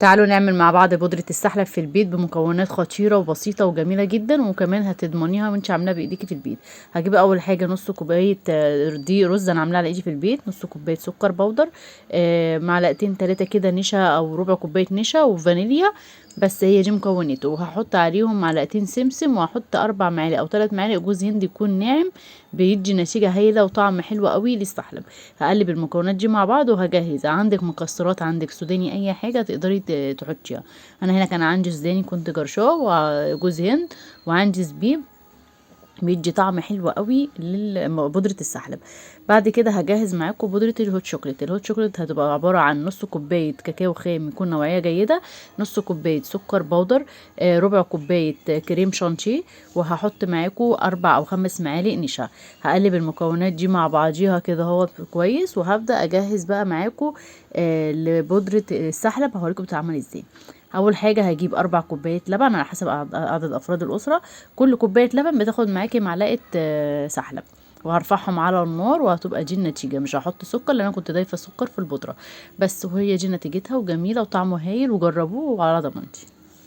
تعالوا نعمل مع بعض بودرة السحلب في البيت بمكونات خطيرة وبسيطة وجميلة جدا، وكمان هتضمنيها وانت عاملاها بايديكي في البيت. هجيب اول حاجة نص كوباية دي رز انا عاملاها على ايدي في البيت، نص كوباية سكر بودر، معلقتين 3 كده نشا او ربع كوباية نشا وفانيليا، بس هي دي مكوناته. وهحط عليهم معلقتين سمسم، وهحط 4 معالق او 3 معالق جوز هند يكون ناعم، بيدي نتيجة هايلة وطعم حلو قوي للسحلب. هقلب المكونات دي مع بعض وهجهز. عندك مكسرات، عندك سوداني، اي حاجة تقدري تحطيها. انا هنا كان عندي سوداني كنت جرشاه وجوز هند، وعندي زبيب بيدي طعم حلو قوي لبودرة السحلب. بعد كده هجهز معاكم بودرة الهوت شوكليت. الهوت شوكليت هتبقى عبارة عن نص كوباية كاكاو خام يكون نوعية جيدة، نص كوباية سكر بودر، ربع كوباية كريم شانتيه، وهحط معاكم 4 أو 5 معالق نشا. هقلب المكونات دي مع بعضيها كده هو كويس، وهبدأ أجهز بقى معاكم لبودرة السحلب. هوريكم بتتعمل ازاي. اول حاجه هجيب 4 كوبايات لبن على حسب عدد افراد الاسره. كل كوبايه لبن بتاخد معاكي معلقه سحلب، وهرفعهم على النار، وهتبقى دي النتيجه. مش هحط سكر لان انا كنت ضايفه سكر في البودره بس، وهي دي نتيجتها، وجميله وطعمه هايل، وجربوه وعلى ضمانتي.